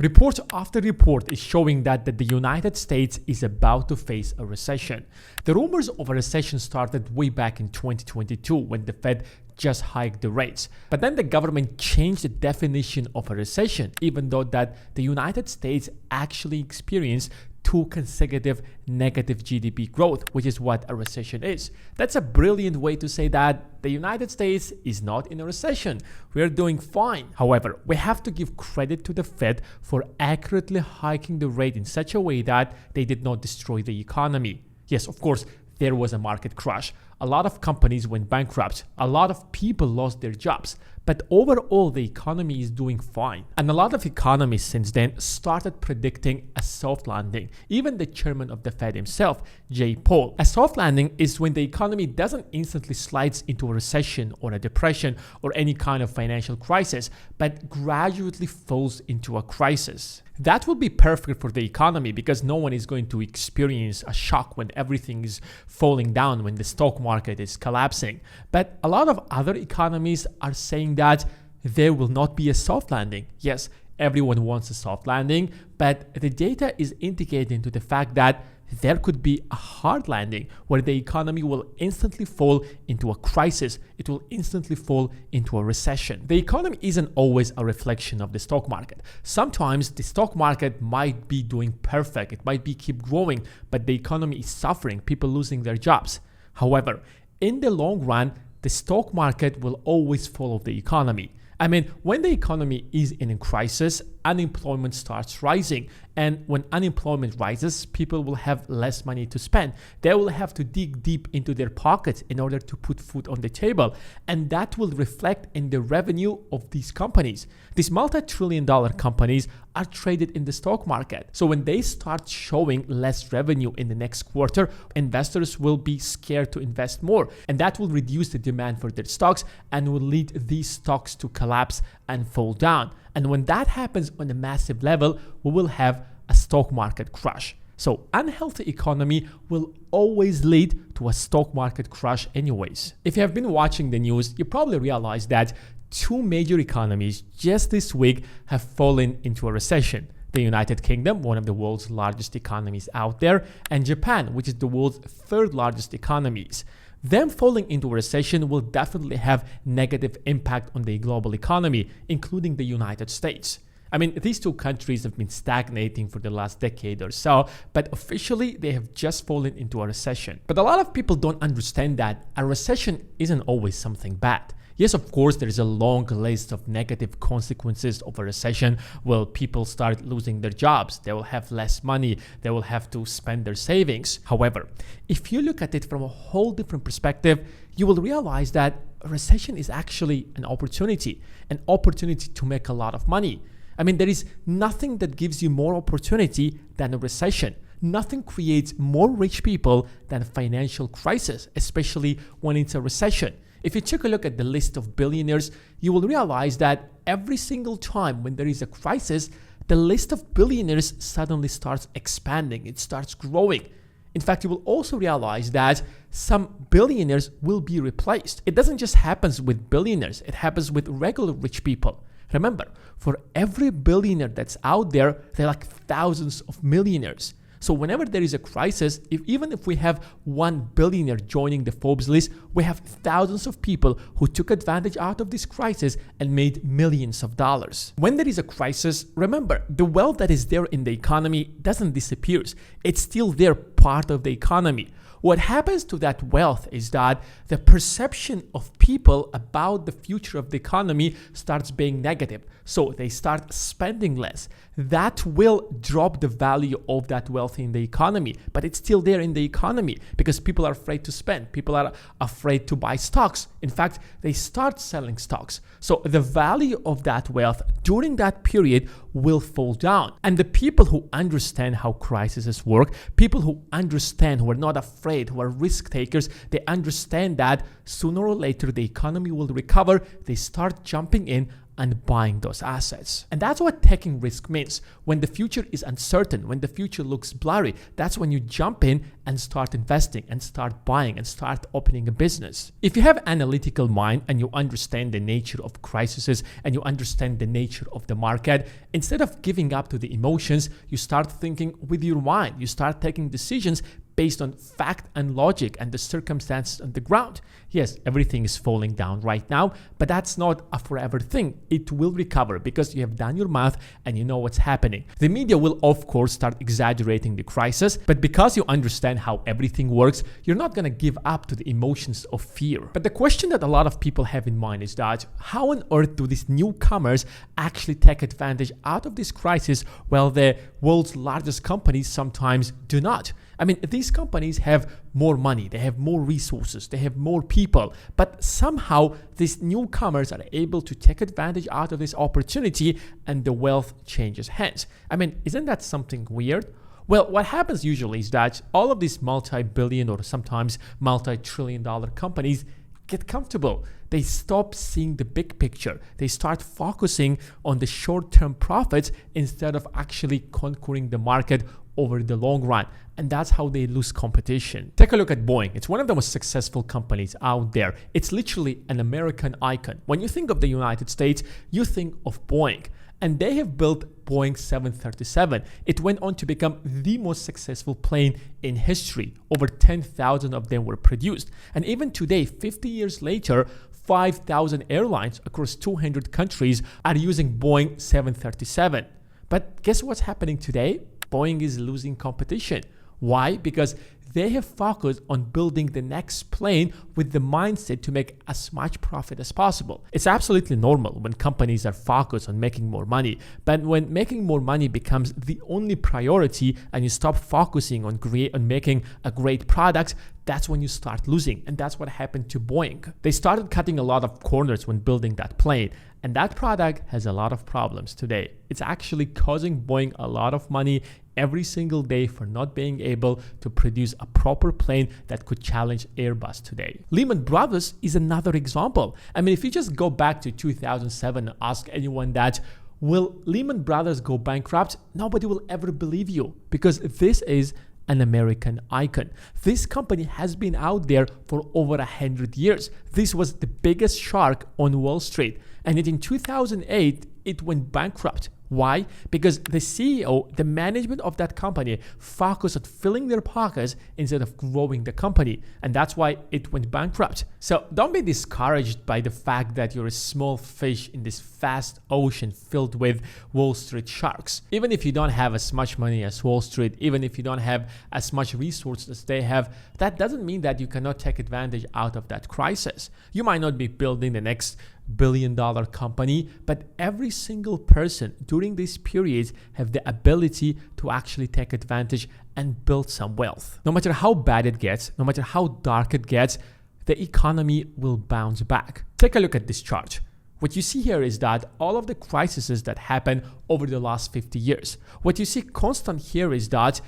Report after report is showing that the United States is about to face a recession. The rumors of a recession started way back in 2022 when the Fed just hiked the rates. But then the government changed the definition of a recession, even though that the United States actually experienced 2 consecutive negative GDP growth, which is what a recession is. That's a brilliant way to say that the United States is not in a recession. We are doing fine. However, we have to give credit to the Fed for accurately hiking the rate in such a way that they did not destroy the economy. Yes, of course, there was a market crash. A lot of companies went bankrupt. A lot of people lost their jobs. But overall, the economy is doing fine. And a lot of economists since then started predicting a soft landing. Even the chairman of the Fed himself, Jay Powell. A soft landing is when the economy doesn't instantly slide into a recession or a depression or any kind of financial crisis, but gradually falls into a crisis. That would be perfect for the economy because no one is going to experience a shock when everything is falling down, when the stock market is collapsing. But a lot of other economists are saying that there will not be a soft landing. Yes, everyone wants a soft landing, but the data is indicating to the fact that there could be a hard landing where the economy will instantly fall into a crisis. It will instantly fall into a recession. The economy isn't always a reflection of the stock market. Sometimes the stock market might be doing perfect. It might be keep growing, but the economy is suffering, people losing their jobs. However, in the long run, the stock market will always follow the economy. I mean, when the economy is in a crisis, unemployment starts rising. And when unemployment rises, people will have less money to spend. They will have to dig deep into their pockets in order to put food on the table. And that will reflect in the revenue of these companies. These multi-trillion-dollar companies are traded in the stock market. So when they start showing less revenue in the next quarter, investors will be scared to invest more. And that will reduce the demand for their stocks and will lead these stocks to collapse and fall down. And when that happens on a massive level, we will have a stock market crash. So unhealthy economy will always lead to a stock market crash anyways. If you have been watching the news, you probably realize that 2 major economies just this week have fallen into a recession. The United Kingdom, one of the world's largest economies out there, and Japan, which is the world's 3rd largest economies. Them falling into a recession will definitely have negative impact on the global economy, including the United States. I mean, these 2 countries have been stagnating for the last decade or so, but officially they have just fallen into a recession. But a lot of people don't understand that a recession isn't always something bad. Yes, of course, there is a long list of negative consequences of a recession. Well, people start losing their jobs. They will have less money. They will have to spend their savings. However, if you look at it from a whole different perspective, you will realize that a recession is actually an opportunity to make a lot of money. I mean, there is nothing that gives you more opportunity than a recession. Nothing creates more rich people than a financial crisis, especially when it's a recession. If you take a look at the list of billionaires, you will realize that every single time when there is a crisis, the list of billionaires suddenly starts expanding. It starts growing. In fact, you will also realize that some billionaires will be replaced. It doesn't just happen with billionaires. It happens with regular rich people. Remember, for every billionaire that's out there, there are like thousands of millionaires. So whenever there is a crisis, even if we have 1 billionaire joining the Forbes list, we have thousands of people who took advantage out of this crisis and made millions of dollars. When there is a crisis, remember, the wealth that is there in the economy doesn't disappear. It's still there, part of the economy. What happens to that wealth is that the perception of people about the future of the economy starts being negative. So they start spending less. That will drop the value of that wealth in the economy, but it's still there in the economy because people are afraid to spend. People are afraid to buy stocks. In fact, they start selling stocks. So the value of that wealth during that period will fall down. And the people who understand how crises work, people who understand, who are not afraid, who are risk takers, they understand that sooner or later the economy will recover. They start jumping in and buying those assets. And that's what taking risk means. When the future is uncertain, when the future looks blurry, that's when you jump in and start investing and start buying and start opening a business. If you have an analytical mind and you understand the nature of crises and you understand the nature of the market, instead of giving up to the emotions, you start thinking with your mind. You start taking decisions based on fact and logic and the circumstances on the ground. Yes, everything is falling down right now, but that's not a forever thing. It will recover because you have done your math and you know what's happening. The media will, of course, start exaggerating the crisis, but because you understand how everything works, you're not going to give up to the emotions of fear. But the question that a lot of people have in mind is that how on earth do these newcomers actually take advantage out of this crisis while the world's largest companies sometimes do not? I mean, these companies have more money, they have more resources, they have more people, but somehow these newcomers are able to take advantage out of this opportunity and the wealth changes hands. I mean, isn't that something weird? Well, what happens usually is that all of these multi-billion or sometimes multi-trillion-dollar companies get comfortable. They stop seeing the big picture. They start focusing on the short-term profits instead of actually conquering the market over the long run. And that's how they lose competition. Take a look at Boeing. It's one of the most successful companies out there. It's literally an American icon. When you think of the United States, you think of Boeing. And they have built Boeing 737. It went on to become the most successful plane in history. Over 10,000 of them were produced. And even today, 50 years later, 5,000 airlines across 200 countries are using Boeing 737. But guess what's happening today? Boeing is losing competition. Why? Because they have focused on building the next plane with the mindset to make as much profit as possible. It's absolutely normal when companies are focused on making more money, but when making more money becomes the only priority and you stop focusing on making a great product, that's when you start losing. And that's what happened to Boeing. They started cutting a lot of corners when building that plane. And that product has a lot of problems today. It's actually causing Boeing a lot of money every single day for not being able to produce a proper plane that could challenge Airbus today. Lehman Brothers is another example. I mean, if you just go back to 2007 and ask anyone that, will Lehman Brothers go bankrupt? Nobody will ever believe you because this is an American icon. This company has been out there for over 100 years. This was the biggest shark on Wall Street. And yet in 2008, it went bankrupt. Why? Because the CEO, the management of that company, focused on filling their pockets instead of growing the company. And that's why it went bankrupt. So don't be discouraged by the fact that you're a small fish in this vast ocean filled with Wall Street sharks. Even if you don't have as much money as Wall Street, even if you don't have as much resources as they have, that doesn't mean that you cannot take advantage out of that crisis. You might not be building the next billion-dollar company, but every single person during these periods have the ability to actually take advantage and build some wealth. No matter how bad it gets, no matter how dark it gets, the economy will bounce back. Take a look at this chart. What you see here is that all of the crises that happened over the last 50 years. What you see constant here is that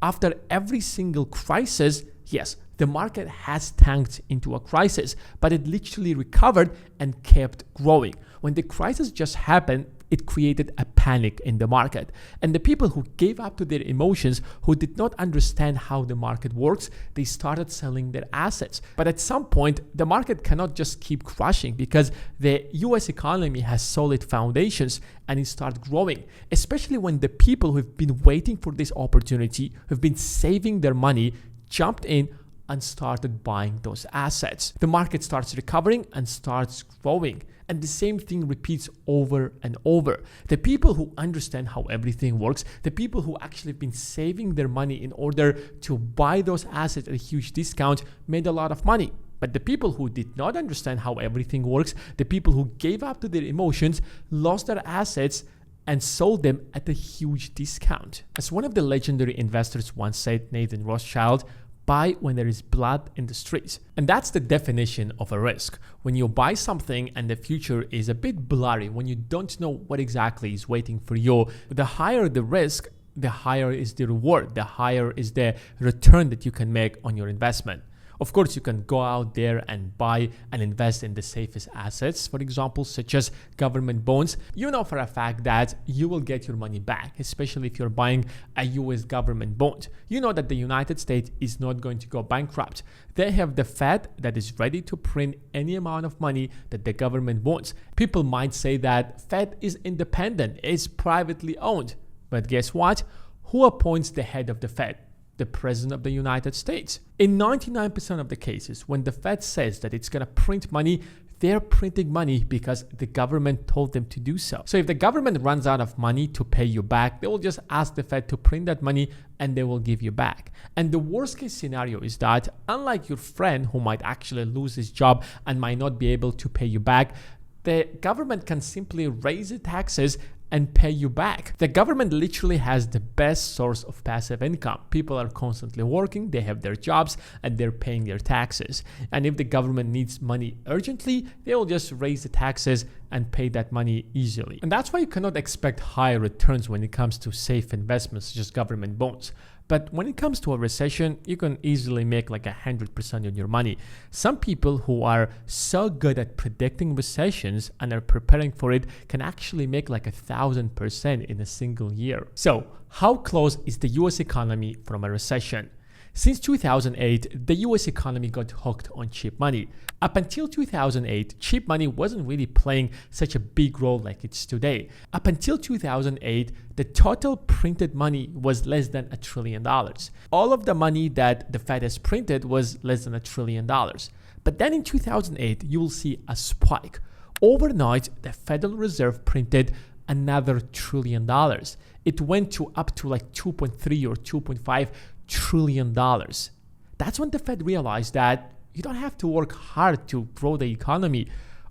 after every single crisis, yes, the market has tanked into a crisis, but it literally recovered and kept growing. When the crisis just happened, it created a panic in the market. And the people who gave up to their emotions, who did not understand how the market works, they started selling their assets. But at some point, the market cannot just keep crashing because the US economy has solid foundations and it started growing, especially when the people who've been waiting for this opportunity, who've been saving their money, jumped in and started buying those assets. The market starts recovering and starts growing. And the same thing repeats over and over. The people who understand how everything works, the people who actually have been saving their money in order to buy those assets at a huge discount made a lot of money. But the people who did not understand how everything works, the people who gave up to their emotions, lost their assets and sold them at a huge discount. As one of the legendary investors once said, Nathan Rothschild, buy when there is blood in the streets. And that's the definition of a risk. When you buy something and the future is a bit blurry, when you don't know what exactly is waiting for you, the higher the risk, the higher is the reward, the higher is the return that you can make on your investment. Of course, you can go out there and buy and invest in the safest assets, for example, such as government bonds. You know for a fact that you will get your money back, especially if you're buying a US government bond. You know that the United States is not going to go bankrupt. They have the Fed that is ready to print any amount of money that the government wants. People might say that Fed is independent, it's privately owned. But guess what? Who appoints the head of the Fed? The President of the United States. In 99% of the cases, when the Fed says that it's going to print money, they're printing money because the government told them to do so. So if the government runs out of money to pay you back, they will just ask the Fed to print that money and they will give you back. And the worst case scenario is that, unlike your friend who might actually lose his job and might not be able to pay you back, the government can simply raise the taxes and pay you back. The government literally has the best source of passive income. People are constantly working, they have their jobs, and they're paying their taxes. And if the government needs money urgently, they will just raise the taxes and pay that money easily. And that's why you cannot expect high returns when it comes to safe investments such as government bonds. But when it comes to a recession, you can easily make like 100% on your money. Some people who are so good at predicting recessions and are preparing for it can actually make like 1,000% in a single year. So, how close is the US economy from a recession? Since 2008, the US economy got hooked on cheap money. Up until 2008, cheap money wasn't really playing such a big role like it's today. Up until 2008, the total printed money was less than $1 trillion. All of the money that the Fed has printed was less than $1 trillion. But then in 2008, you will see a spike. Overnight, the Federal Reserve printed another $1 trillion. It went to up to like 2.3 or 2.5 trillion dollars. That's when the Fed realized that you don't have to work hard to grow the economy.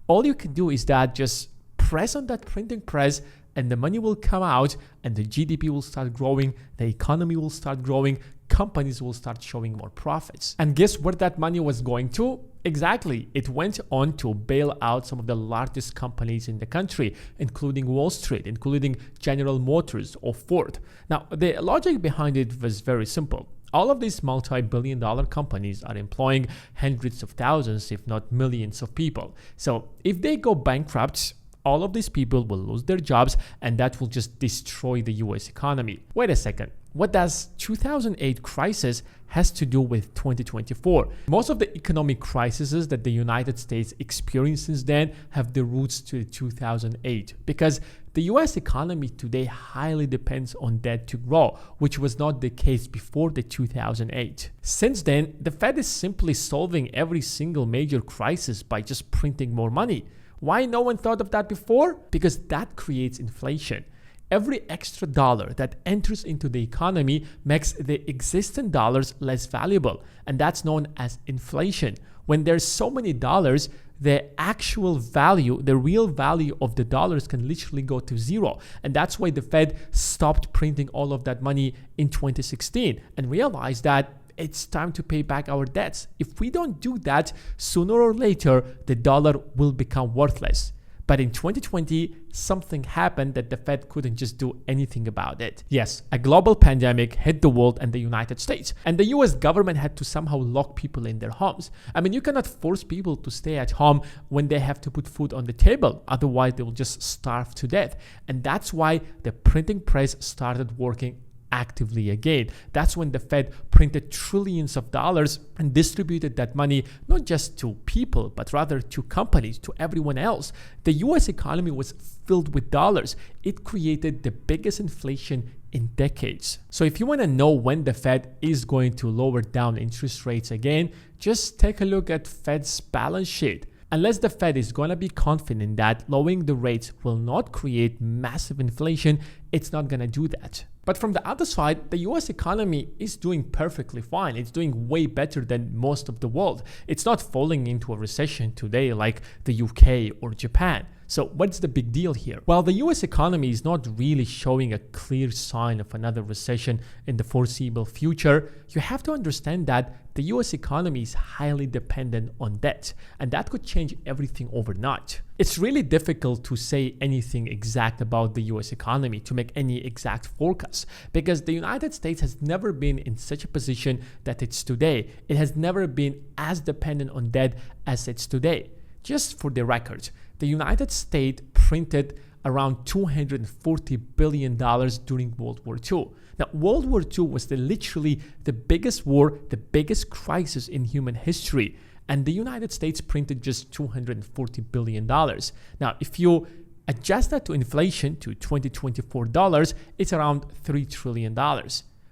All you can do is that just press on that printing press and the money will come out and the GDP will start growing, the economy will start growing, companies will start showing more profits. And guess where that money was going to? Exactly, it went on to bail out some of the largest companies in the country, including Wall Street, including General Motors or Ford. Now, the logic behind it was very simple. All of these multi-billion-dollar companies are employing hundreds of thousands, if not millions of people. So if they go bankrupt, all of these people will lose their jobs and that will just destroy the US economy. Wait a second. What does 2008 crisis has to do with 2024? Most of the economic crises that the United States experienced since then have the roots to 2008 because the US economy today highly depends on debt to grow, which was not the case before the 2008. Since then, the Fed is simply solving every single major crisis by just printing more money. Why no one thought of that before? Because that creates inflation. Every extra dollar that enters into the economy makes the existing dollars less valuable, and that's known as inflation. When there's so many dollars, the actual value, the real value of the dollars can literally go to zero. And that's why the Fed stopped printing all of that money in 2016 and realized that it's time to pay back our debts. If we don't do that, sooner or later, the dollar will become worthless. But in 2020, something happened that the Fed couldn't just do anything about it. Yes, a global pandemic hit the world and the United States, and the US government had to somehow lock people in their homes. I mean, you cannot force people to stay at home when they have to put food on the table. Otherwise, they will just starve to death. And that's why the printing press started working actively again. That's when the Fed printed trillions of dollars and distributed that money not just to people, but rather to companies, to everyone else. The US economy was filled with dollars. It created the biggest inflation in decades. So if you want to know when the Fed is going to lower down interest rates again, just take a look at Fed's balance sheet. Unless the Fed is going to be confident that lowering the rates will not create massive inflation, it's not going to do that. But from the other side, the US economy is doing perfectly fine. It's doing way better than most of the world. It's not falling into a recession today like the UK or Japan. So what's the big deal here? Well, the US economy is not really showing a clear sign of another recession in the foreseeable future. You have to understand that the US economy is highly dependent on debt, and that could change everything overnight. It's really difficult to say anything exact about the US economy, to make any exact forecast, because the United States has never been in such a position that it's today. It has never been as dependent on debt as it's today. Just for the record, the United States printed around $240 billion during World War II. Now, World War II was literally the biggest war, the biggest crisis in human history, and the United States printed just $240 billion. Now, if you adjust that to inflation, to 2024 dollars, it's around $3 trillion.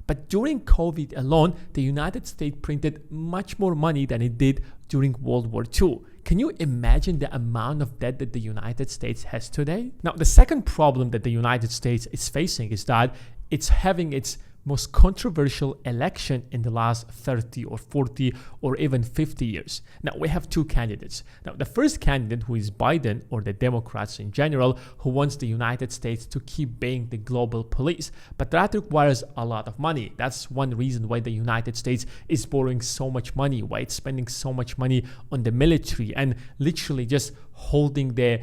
But during COVID alone, the United States printed much more money than it did during World War II. Can you imagine the amount of debt that the United States has today? Now, the second problem that the United States is facing is that it's having its most controversial election in the last 30 or 40 or even 50 years. Now, we have two candidates. Now, the first candidate, who is Biden, or the Democrats in general, who wants the United States to keep being the global police. But that requires a lot of money. That's one reason why the United States is borrowing so much money, why it's spending so much money on the military and literally just holding the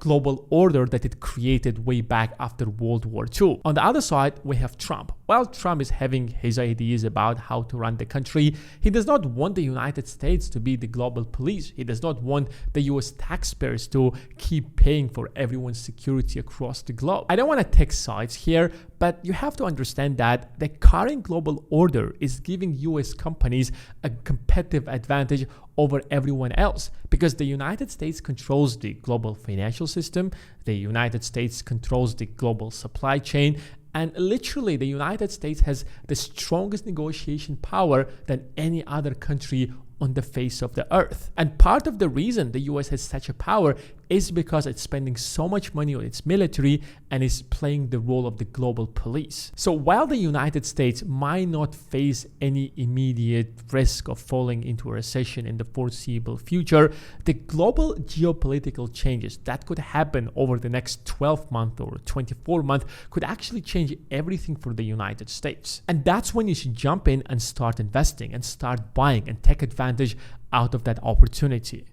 global order that it created way back after World War II. On the other side, we have Trump. While Trump is having his ideas about how to run the country, he does not want the United States to be the global police. He does not want the US taxpayers to keep paying for everyone's security across the globe. I don't want to take sides here, but you have to understand that the current global order is giving US companies a competitive advantage over everyone else, because the United States controls the global financial system, the United States controls the global supply chain, and literally the United States has the strongest negotiation power than any other country on the face of the earth. And part of the reason the US has such a power is because it's spending so much money on its military and is playing the role of the global police. So while the United States might not face any immediate risk of falling into a recession in the foreseeable future, the global geopolitical changes that could happen over the next 12 months or 24 months could actually change everything for the United States. And that's when you should jump in and start investing and start buying and take advantage out of that opportunity.